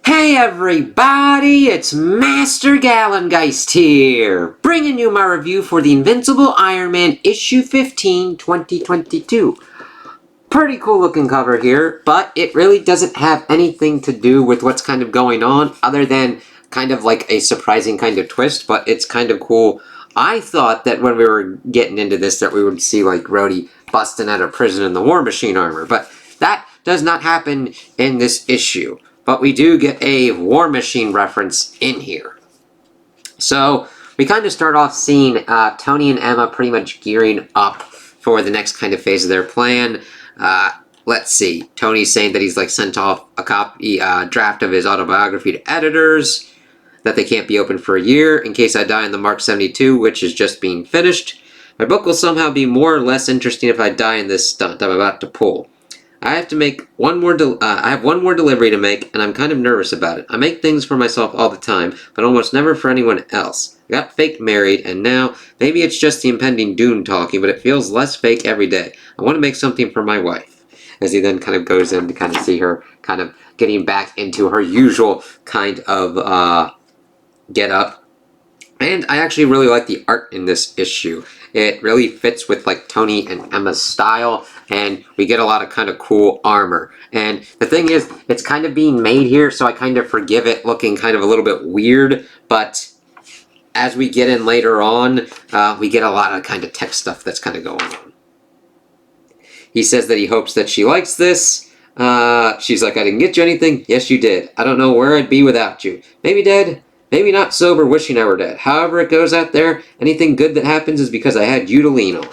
Hey everybody, it's Master Gallengeist here, bringing you my review for the Invincible Iron Man issue 15, 2022. Pretty cool looking cover here, but it really doesn't have anything to do with what's kind of going on, other than kind of like a surprising kind of twist, but it's kind of cool. I thought that when we were getting into this that we would see like Rhodey busting out of prison in the War Machine armor, but that does not happen in this issue. But we do get a War Machine reference in here. So we kind of start off seeing Tony and Emma pretty much gearing up for the next kind of phase of their plan. Let's see. Tony's saying that he's like sent off a copy draft of his autobiography to editors, that they can't be open for a year in case I die in the Mark 72, which is just being finished. My book will somehow be more or less interesting if I die in this stunt I'm about to pull. I have to make one more. I have one more delivery to make, and I'm kind of nervous about it. I make things for myself all the time, but almost never for anyone else. I got fake married, and now maybe it's just the impending doom talking, but it feels less fake every day. I want to make something for my wife. As he then kind of goes in to kind of see her kind of getting back into her usual kind of get up. And I actually really like the art in this issue. It really fits with like Tony and Emma's style, and we get a lot of kind of cool armor. And the thing is, it's kind of being made here, so I kind of forgive it looking kind of a little bit weird, but as we get in later on, we get a lot of kind of tech stuff that's kind of going on. He says that he hopes that she likes this. She's like, I didn't get you anything? Yes, you did. I don't know where I'd be without you. Maybe dead. Maybe not sober, wishing I were dead. However it goes out there, anything good that happens is because I had you to lean on.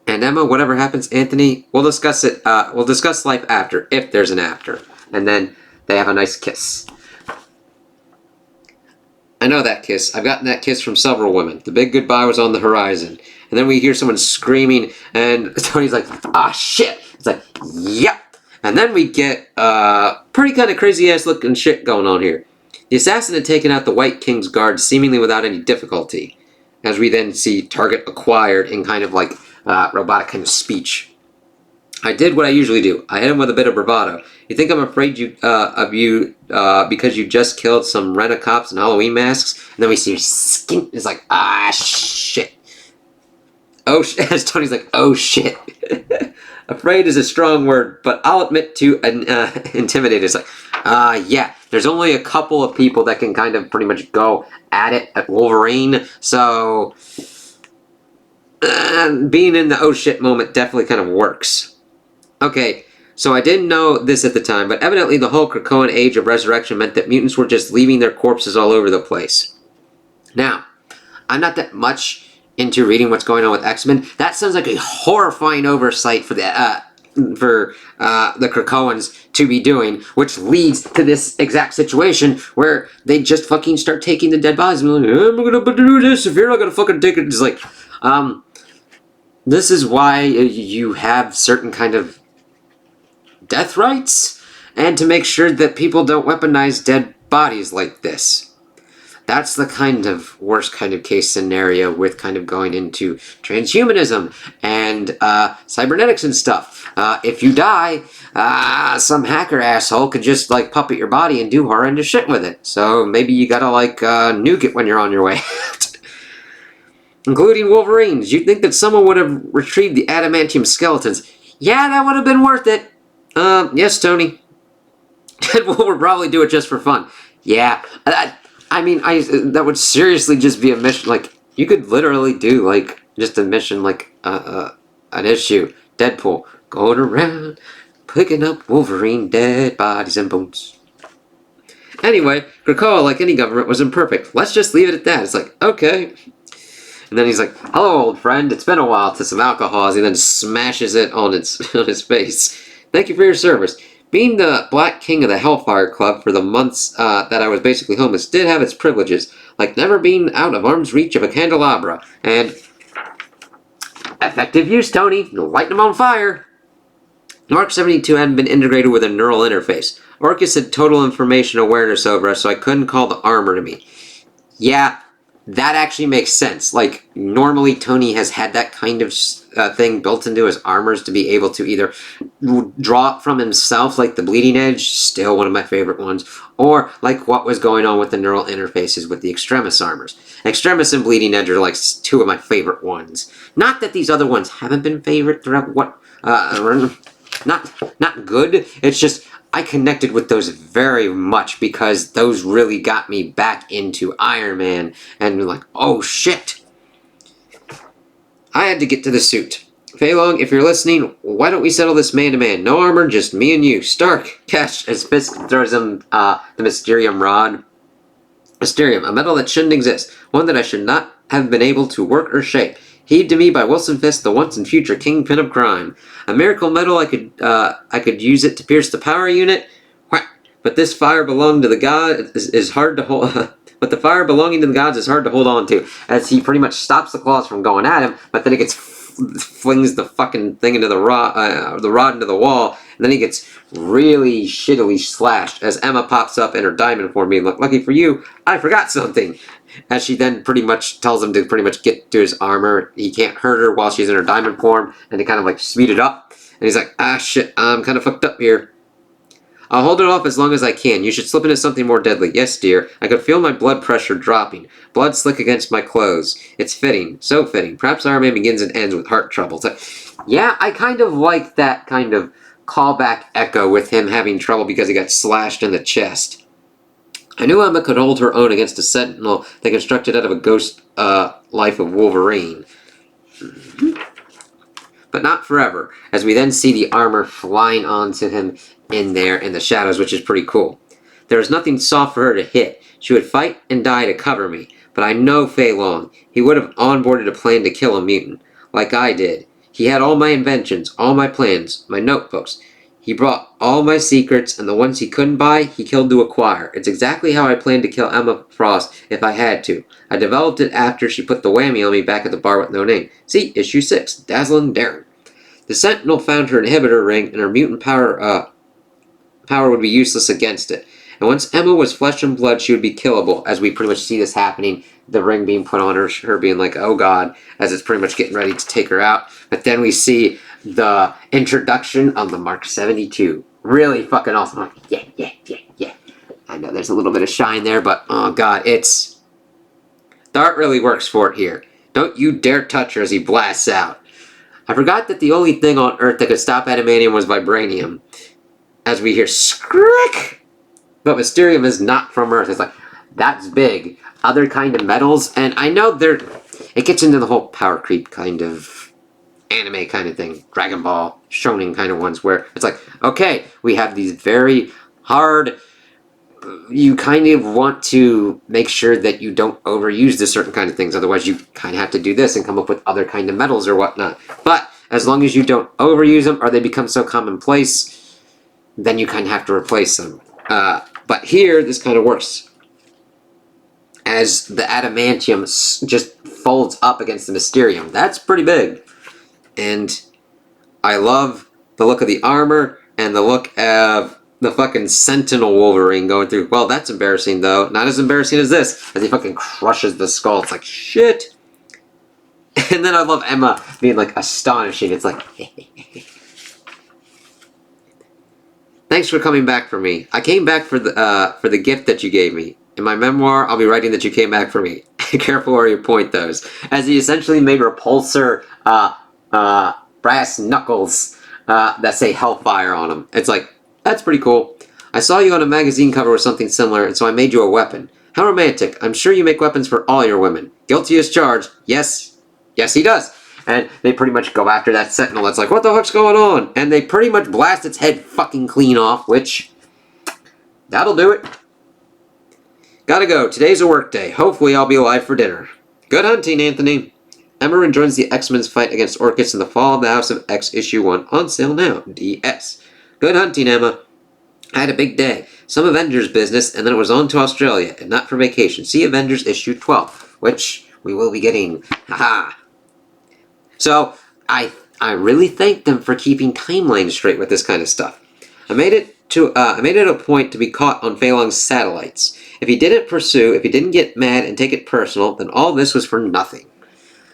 And Emma, whatever happens, Anthony, we'll discuss it. We'll discuss life after, if there's an after. And then they have a nice kiss. I know that kiss. I've gotten that kiss from several women. The big goodbye was on the horizon. And then we hear someone screaming, and Tony's like, ah, shit. It's like, yep. And then we get pretty kind of crazy-ass looking shit going on here. The assassin had taken out the White King's guard seemingly without any difficulty, as we then see target acquired in kind of like robotic kind of speech. I did what I usually do. I hit him with a bit of bravado. You think I'm afraid of you because you just killed some rent-a-cops in Halloween masks? And then we see skin. It's like, ah, shit. Oh, shit. As Tony's like, oh, shit. Afraid is a strong word, but I'll admit to intimidated. It's like, yeah, there's only a couple of people that can kind of pretty much go at it at Wolverine, so being in the oh shit moment definitely kind of works. Okay, so I didn't know this at the time, but evidently the whole Krakoan age of resurrection meant that mutants were just leaving their corpses all over the place. Now, I'm not that much into reading what's going on with X-Men. That sounds like a horrifying oversight for the Krakoans to be doing, which leads to this exact situation where they just fucking start taking the dead bodies and be like, I'm gonna do this if you're not gonna fucking take it. It's like, this is why you have certain kind of death rights, and to make sure that people don't weaponize dead bodies like this. That's the kind of worst kind of case scenario with kind of going into transhumanism and cybernetics and stuff. If you die, some hacker asshole could just like puppet your body and do horrendous shit with it. So maybe you gotta like nuke it when you're on your way out. Including Wolverines. You'd think that someone would have retrieved the adamantium skeletons. Yeah, that would have been worth it. Yes, Tony. Deadpool would probably do it just for fun. Yeah. I mean, that would seriously just be a mission. Like, you could literally do, like, just a mission, like, an issue. Deadpool, going around, picking up Wolverine dead bodies and bones. Anyway, Krakoa, like any government, was imperfect. Let's just leave it at that. It's like, okay. And then he's like, hello, old friend. It's been a while to some alcohol. As he then smashes it on his face. Thank you for your service. Being the Black King of the Hellfire Club for the months that I was basically homeless did have its privileges, like never being out of arm's reach of a candelabra, and effective use, Tony. Light them on fire. Mark 72 hadn't been integrated with a neural interface. Orcus had total information awareness over us, so I couldn't call the armor to me. Yeah, that actually makes sense. Like, normally Tony has had that kind of thing built into his armors to be able to either draw it from himself, like the Bleeding Edge, still one of my favorite ones, or like what was going on with the neural interfaces with the Extremis armors. Extremis and Bleeding Edge are like two of my favorite ones. Not that these other ones haven't been favorite throughout what, not good, it's just I connected with those very much because those really got me back into Iron Man and like, oh shit. I had to get to the suit. Fei Long, if you're listening, why don't we settle this man-to-man? No armor, just me and you. Stark, catch, as Fisk throws him the Mysterium rod. Mysterium, a metal that shouldn't exist. One that I should not have been able to work or shape. Heaved to me by Wilson Fisk, the once and future kingpin of crime. A miracle metal, I could use it to pierce the power unit. But this fire belonging to the god is hard to hold. But the fire belonging to the gods is hard to hold on to, as he pretty much stops the claws from going at him. But then it gets flings the fucking thing into the rod into the wall, and then he gets really shittily slashed as Emma pops up in her diamond form, being like, "Lucky for you, I forgot something." As she then pretty much tells him to pretty much get to his armor. He can't hurt her while she's in her diamond form, and they kind of like speed it up. And he's like, "Ah, shit, I'm kind of fucked up here. I'll hold it off as long as I can. You should slip into something more deadly." "Yes, dear." I could feel my blood pressure dropping. Blood slick against my clothes. It's fitting. So fitting. Perhaps Iron Man begins and ends with heart trouble. So, yeah, I kind of like that kind of callback echo with him having trouble because he got slashed in the chest. I knew Emma could hold her own against a sentinel they constructed out of a ghost life of Wolverine. But not forever, as we then see the armor flying onto him in there in the shadows, which is pretty cool. There was nothing soft for her to hit. She would fight and die to cover me. But I know Fei Long. He would have onboarded a plan to kill a mutant, like I did. He had all my inventions, all my plans, my notebooks. He brought all my secrets, and the ones he couldn't buy, he killed to acquire. It's exactly how I planned to kill Emma Frost if I had to. I developed it after she put the whammy on me back at the bar with no name. See, issue 6, Dazzling Darren. The Sentinel found her inhibitor ring, and her mutant power would be useless against it. And once Emma was flesh and blood, she would be killable, as we pretty much see this happening, the ring being put on her, her being like, oh god, as it's pretty much getting ready to take her out. But then we see the introduction of the Mark 72. Really fucking awesome. Like, yeah. I know there's a little bit of shine there, but oh god, it's... The art really works for it here. Don't you dare touch her as he blasts out. I forgot that the only thing on Earth that could stop adamantium was vibranium. As we hear skrik, but Mysterium is not from Earth. It's like, that's big. Other kind of metals, and I know it gets into the whole power creep kind of anime kind of thing, Dragon Ball, shonen kind of ones, where it's like, okay, we have these very hard, you kind of want to make sure that you don't overuse the certain kind of things, otherwise you kind of have to do this and come up with other kind of metals or whatnot. But as long as you don't overuse them or they become so commonplace, then you kind of have to replace them. But here, this kind of works. As the adamantium just folds up against the Mysterium. That's pretty big. And I love the look of the armor and the look of the fucking Sentinel Wolverine going through. Well, that's embarrassing, though. Not as embarrassing as this, as he fucking crushes the skull. It's like, shit. And then I love Emma being, like, astonishing. It's like, thanks for coming back for me. I came back for the gift that you gave me. In my memoir, I'll be writing that you came back for me. Careful where you point those. As he essentially made repulsor brass knuckles that say Hellfire on them. It's like, that's pretty cool. I saw you on a magazine cover with something similar, and so I made you a weapon. How romantic. I'm sure you make weapons for all your women. Guilty as charged. Yes. Yes, he does. And they pretty much go after that Sentinel that's like, what the fuck's going on? And they pretty much blast its head fucking clean off, which, that'll do it. Gotta go. Today's a work day. Hopefully I'll be alive for dinner. Good hunting, Anthony. Emma rejoins the X-Men's fight against Orchis in the Fall of the House of X issue 1 on sale now. DS. Good hunting, Emma. I had a big day. Some Avengers business, and then it was on to Australia, and not for vacation. See Avengers issue 12, which we will be getting. Haha. So, I really thank them for keeping timelines straight with this kind of stuff. I made it I made it a point to be caught on Fei Long's satellites. If he didn't pursue, if he didn't get mad and take it personal, then all this was for nothing.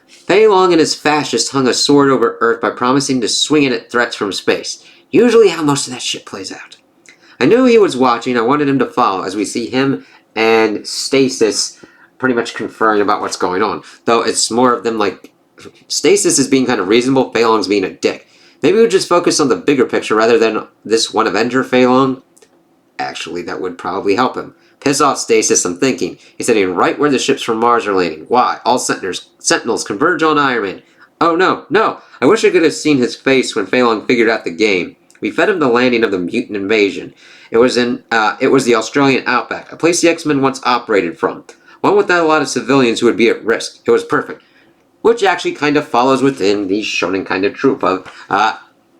Fei Long and his fascists hung a sword over Earth by promising to swing it at threats from space. Usually how most of that shit plays out. I knew he was watching. I wanted him to follow, as we see him and Stasis pretty much conferring about what's going on. Though it's more of them like... Stasis is being kind of reasonable, Fei Long's being a dick. Maybe we would just focus on the bigger picture rather than this one Avenger Fei Long. Actually, that would probably help him. Piss off, Stasis, I'm thinking. He's sitting right where the ships from Mars are landing. Why? All Sentinels converge on Iron Man. Oh no, no! I wish I could have seen his face when Fei Long figured out the game. We fed him the landing of the mutant invasion. It was the Australian outback, a place the X-Men once operated from. One without a lot of civilians who would be at risk. It was perfect. Which actually kind of follows within the shonen kind of trope of,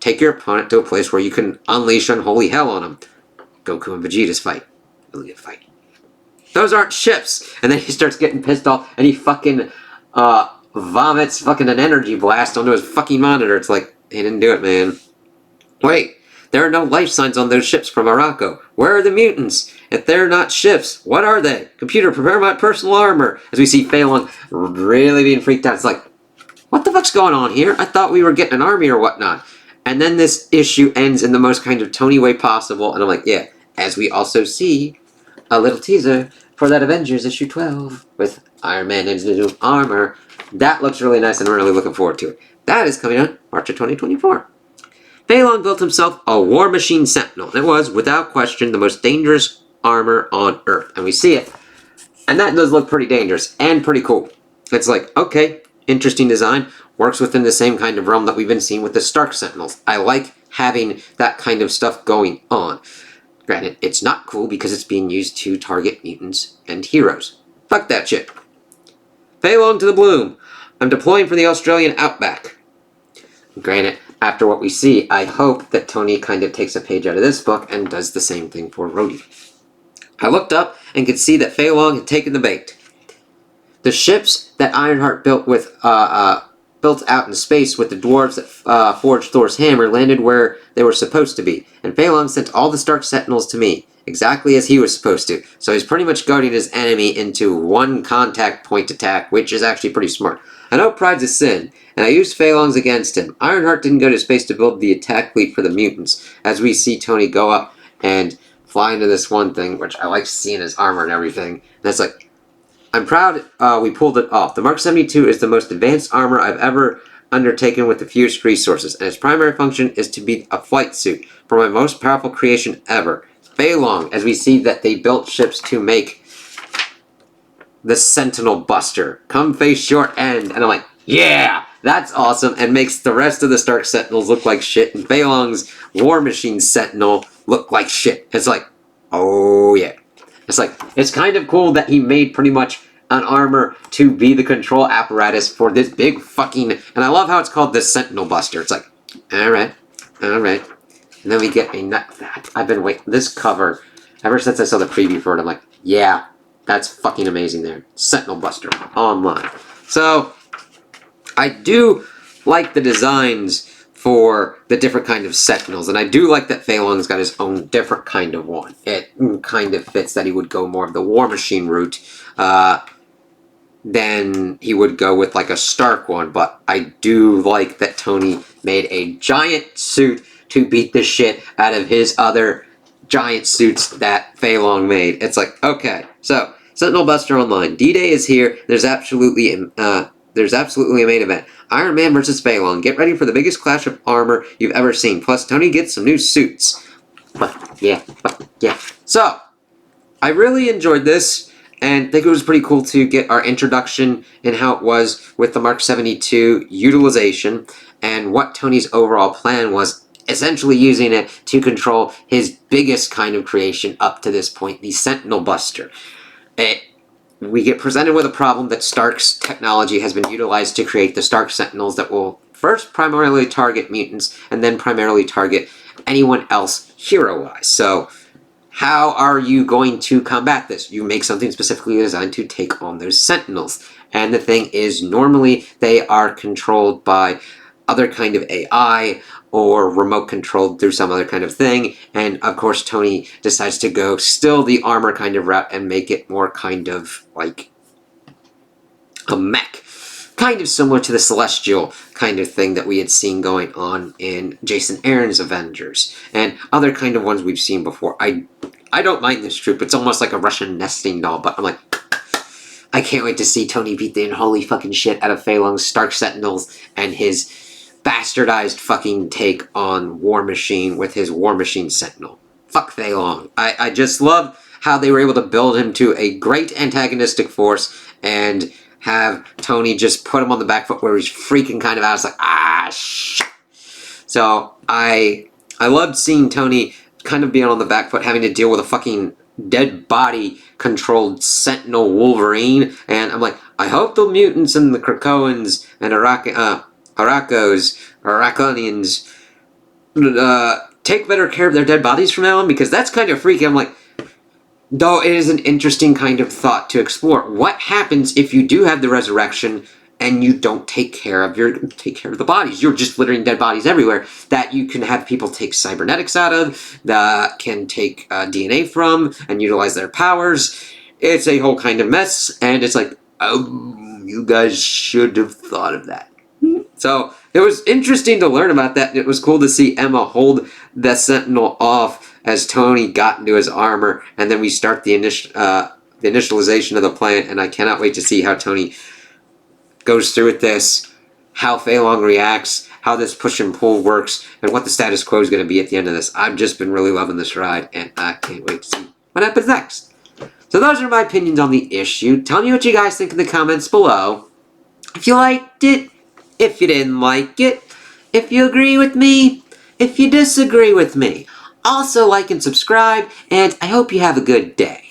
take your opponent to a place where you can unleash unholy hell on him. Goku and Vegeta's fight. Brilliant fight. Those aren't ships! And then he starts getting pissed off, and he fucking, vomits fucking an energy blast onto his fucking monitor. It's like, he didn't do it, man. Wait, there are no life signs on those ships from Morocco. Where are the mutants? If they're not ships, what are they? Computer, prepare my personal armor. As we see Fei Long really being freaked out. It's like, what the fuck's going on here? I thought we were getting an army or whatnot. And then this issue ends in the most kind of Tony way possible. And I'm like, yeah. As we also see a little teaser for that Avengers issue 12 with Iron Man in his new armor. That looks really nice and I'm really looking forward to it. That is coming out March of 2024. Fei Long built himself a War Machine Sentinel. And it was, without question, the most dangerous armor on Earth. And we see it. And that does look pretty dangerous and pretty cool. It's like, okay, interesting design. Works within the same kind of realm that we've been seeing with the Stark Sentinels. I like having that kind of stuff going on. Granted, it's not cool because it's being used to target mutants and heroes. Fuck that shit. Fei Long to the bloom. I'm deploying for the Australian outback. Granted, after what we see, I hope that Tony kind of takes a page out of this book and does the same thing for Rhodey. I looked up and could see that Fei Long had taken the bait. The ships that Ironheart built out in space with the dwarves that forged Thor's hammer landed where they were supposed to be, and Fei Long sent all the Stark Sentinels to me, exactly as he was supposed to. So he's pretty much goading his enemy into one contact point attack, which is actually pretty smart. I know pride's a sin, and I used Fei Long's against him. Ironheart didn't go to space to build the attack fleet for the mutants, as we see Tony go up and fly into this one thing, which I like seeing his armor and everything. And it's like, I'm proud we pulled it off. The Mark 72 is the most advanced armor I've ever undertaken with the fewest resources, and its primary function is to be a flight suit for my most powerful creation ever. Fei Long, as we see that they built ships to make the Sentinel Buster. Come face your end. And I'm like, yeah, that's awesome, and makes the rest of the Stark Sentinels look like shit, and Fei Long's War Machine Sentinel look like shit. It's like, oh yeah. It's like, it's kind of cool that he made pretty much an armor to be the control apparatus for this big fucking... And I love how it's called the Sentinel Buster. It's like, alright, alright. And then we get a nut... I've been waiting... This cover, ever since I saw the preview for it, I'm like, yeah, that's fucking amazing there. Sentinel Buster online. So, I do like the designs for the different kind of Sentinels, and I do like that Fei Long's got his own different kind of one. It kind of fits that he would go more of the War Machine route than he would go with like a Stark one, but I do like that Tony made a giant suit to beat the shit out of his other giant suits that Fei Long made. It's like, okay, so Sentinel Buster Online. D-Day is here. There's absolutely a main event. Iron Man versus Fei Long. Get ready for the biggest clash of armor you've ever seen. Plus, Tony gets some new suits. But yeah. So, I really enjoyed this, and think it was pretty cool to get our introduction in how it was with the Mark 72 utilization, and what Tony's overall plan was, essentially using it to control his biggest kind of creation up to this point, the Sentinel Buster. We get presented with a problem that Stark's technology has been utilized to create the Stark Sentinels that will first primarily target mutants and then primarily target anyone else hero-wise. So, how are you going to combat this? You make something specifically designed to take on those Sentinels. And the thing is, normally they are controlled by other kind of AI or remote controlled through some other kind of thing. And of course, Tony decides to go still the armor kind of route and make it more kind of like a mech. Kind of similar to the Celestial kind of thing that we had seen going on in Jason Aaron's Avengers and other kind of ones we've seen before. I don't mind this troop. It's almost like a Russian nesting doll, but I'm like, I can't wait to see Tony beat the unholy fucking shit out of Fei Long's Stark Sentinels and his bastardized fucking take on War Machine with his War Machine Sentinel. Fuck Fei Long. I just love how they were able to build him to a great antagonistic force and have Tony just put him on the back foot where he's freaking kind of out. It's like, shit. So I loved seeing Tony kind of being on the back foot, having to deal with a fucking dead body controlled Sentinel Wolverine, and I'm like, I hope the mutants and the Krakoans and Araconians take better care of their dead bodies from now on, because that's kind of freaky. I'm like, though it is an interesting kind of thought to explore. What happens if you do have the resurrection and you don't take care of the bodies? You're just littering dead bodies everywhere that you can have people take cybernetics out of, that can take DNA from and utilize their powers. It's a whole kind of mess, and it's like, oh, you guys should have thought of that. So it was interesting to learn about that. It was cool to see Emma hold the Sentinel off as Tony got into his armor, and then we start the initialization of the planet, and I cannot wait to see how Tony goes through with this, how Fei Long reacts, how this push and pull works, and what the status quo is going to be at the end of this. I've just been really loving this ride, and I can't wait to see what happens next. So those are my opinions on the issue. Tell me what you guys think in the comments below. If you liked it, if you didn't like it, if you agree with me, if you disagree with me. Also like and subscribe, and I hope you have a good day.